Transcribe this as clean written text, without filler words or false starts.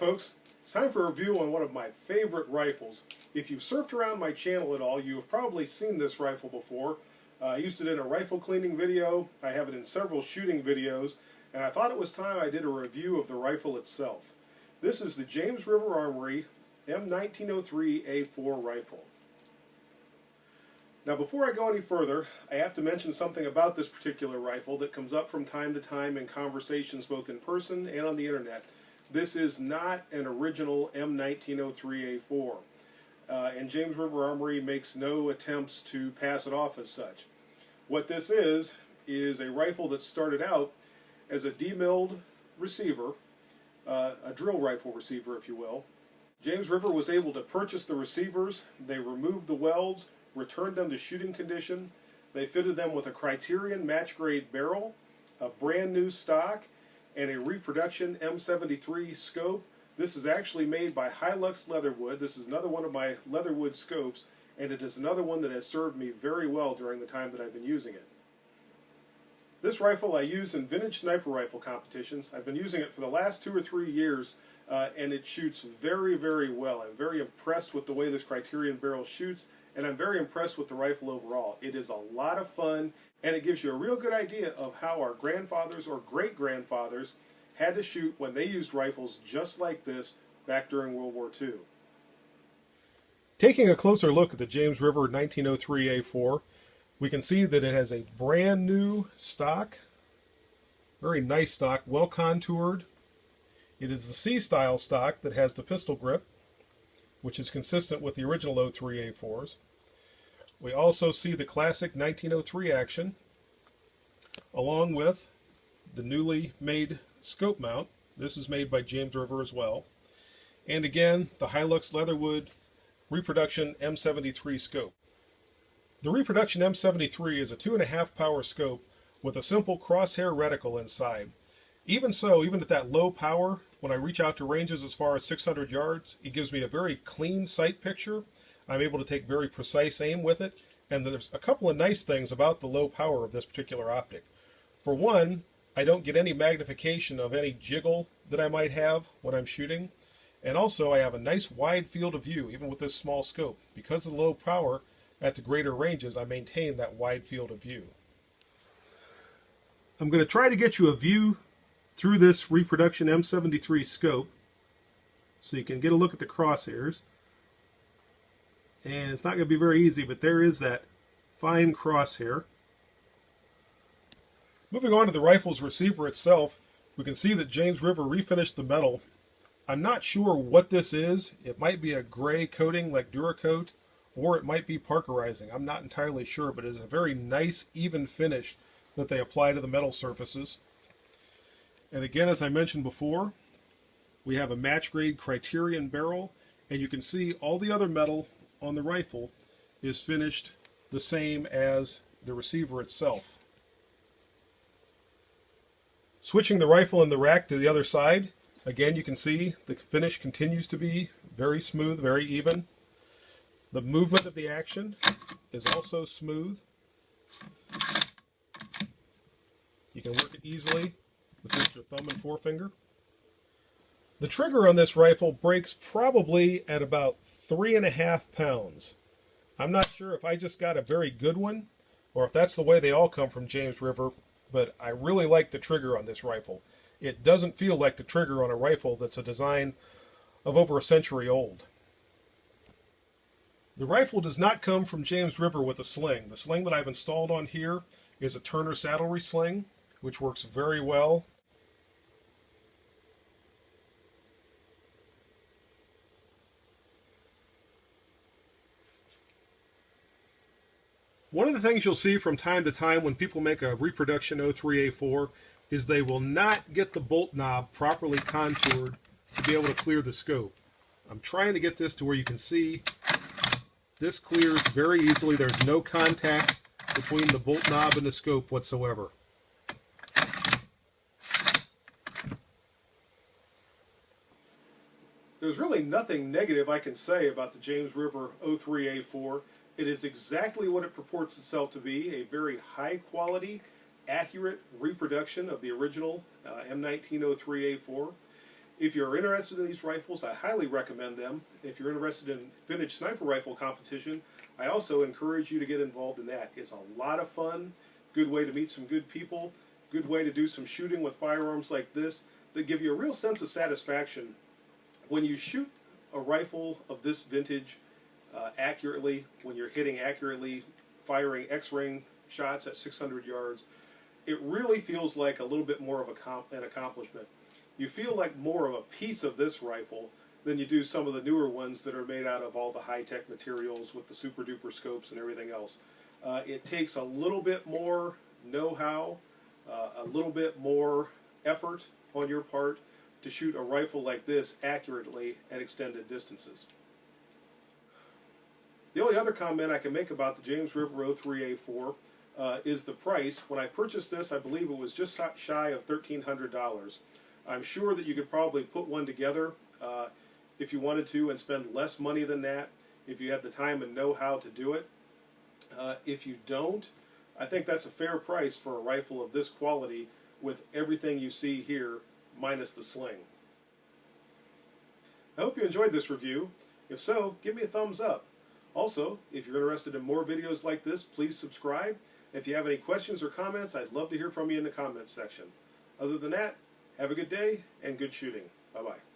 folks, it's time for a review on one of my favorite rifles. If you've surfed around my channel at all, you've probably seen this rifle before. I used it in a rifle cleaning video, I have it in several shooting videos, and I thought it was time I did a review of the rifle itself. This is the James River Armory M1903A4 rifle. Now before I go any further, I have to mention something about this particular rifle that comes up from time to time in conversations both in person and on the internet. This is not an original M1903A4, and James River Armory makes no attempts to pass it off as such. What this is a rifle that started out as a demilled receiver, a drill rifle receiver if you will. James River was able to purchase the receivers, they removed the welds, returned them to shooting condition, they fitted them with a Criterion match grade barrel, a brand new stock, and a reproduction M73 scope. This is actually made by Hilux Leatherwood. This is another one of my Leatherwood scopes, and it is another one that has served me very well during the time that I've been using it. This rifle I use in vintage sniper rifle competitions. I've been using it for the last 2 or 3 years, and it shoots very, very well. I'm very impressed with the way this Criterion barrel shoots, and I'm very impressed with the rifle overall. It is a lot of fun, and it gives you a real good idea of how our grandfathers or great-grandfathers had to shoot when they used rifles just like this back during World War II. Taking a closer look at the James River 1903A4, we can see that it has a brand new stock, very nice stock, well contoured. It is the C-style stock that has the pistol grip, which is consistent with the original 03A4s. We also see the classic 1903 action, along with the newly made scope mount. This is made by James River as well. And again, the Hilux Leatherwood reproduction M73 scope. The reproduction M73 is a 2.5 power scope with a simple crosshair reticle inside. Even so, even at that low power, when I reach out to ranges as far as 600 yards, it gives me a very clean sight picture. I'm able to take very precise aim with it, and there's a couple of nice things about the low power of this particular optic. For one, I don't get any magnification of any jiggle that I might have when I'm shooting, and also I have a nice wide field of view even with this small scope. Because of the low power, at the greater ranges I maintain that wide field of view. I'm going to try to get you a view through this reproduction M73 scope so you can get a look at the crosshairs. And it's not going to be very easy, but there is that fine crosshair. Moving on to the rifle's receiver itself, we can see that James River refinished the metal. I'm not sure what this is. It might be a gray coating like Duracoat, or it might be Parkerizing. I'm not entirely sure, but it is a very nice, even finish that they apply to the metal surfaces. And again, as I mentioned before, we have a match grade Criterion barrel, and you can see all the other metal on the rifle is finished the same as the receiver itself. Switching the rifle and the rack to the other side, again you can see the finish continues to be very smooth, very even. The movement of the action is also smooth. You can work it easily with just your thumb and forefinger. The trigger on this rifle breaks probably at about 3.5 pounds. I'm not sure if I just got a very good one or if that's the way they all come from James River, but I really like the trigger on this rifle. It doesn't feel like the trigger on a rifle that's a design of over a century old. The rifle does not come from James River with a sling. The sling that I've installed on here is a Turner saddlery sling, which works very well. One of the things you'll see from time to time when people make a reproduction 03A4 is they will not get the bolt knob properly contoured to be able to clear the scope. I'm trying to get this to where you can see this clears very easily. There's no contact between the bolt knob and the scope whatsoever. There's really nothing negative I can say about the James River 03A4. It is exactly what it purports itself to be, a very high quality, accurate reproduction of the original M1903A4. If you're interested in these rifles, I highly recommend them. If you're interested in vintage sniper rifle competition, I also encourage you to get involved in that. It's a lot of fun, good way to meet some good people, good way to do some shooting with firearms like this that give you a real sense of satisfaction. When you shoot a rifle of this vintage accurately, when you're hitting accurately, firing X-ring shots at 600 yards, it really feels like a little bit more of an accomplishment. You feel like more of a piece of this rifle than you do some of the newer ones that are made out of all the high-tech materials with the super duper scopes and everything else. It takes a little bit more know-how, a little bit more effort on your part to shoot a rifle like this accurately at extended distances. The only other comment I can make about the James River 03A4 is the price. When I purchased this, I believe it was just shy of $1,300. I'm sure that you could probably put one together if you wanted to and spend less money than that if you had the time and know-how to do it. If you don't, I think that's a fair price for a rifle of this quality with everything you see here minus the sling. I hope you enjoyed this review. If so, give me a thumbs up. Also, if you're interested in more videos like this, please subscribe. If you have any questions or comments, I'd love to hear from you in the comments section. Other than that, have a good day and good shooting. Bye-bye.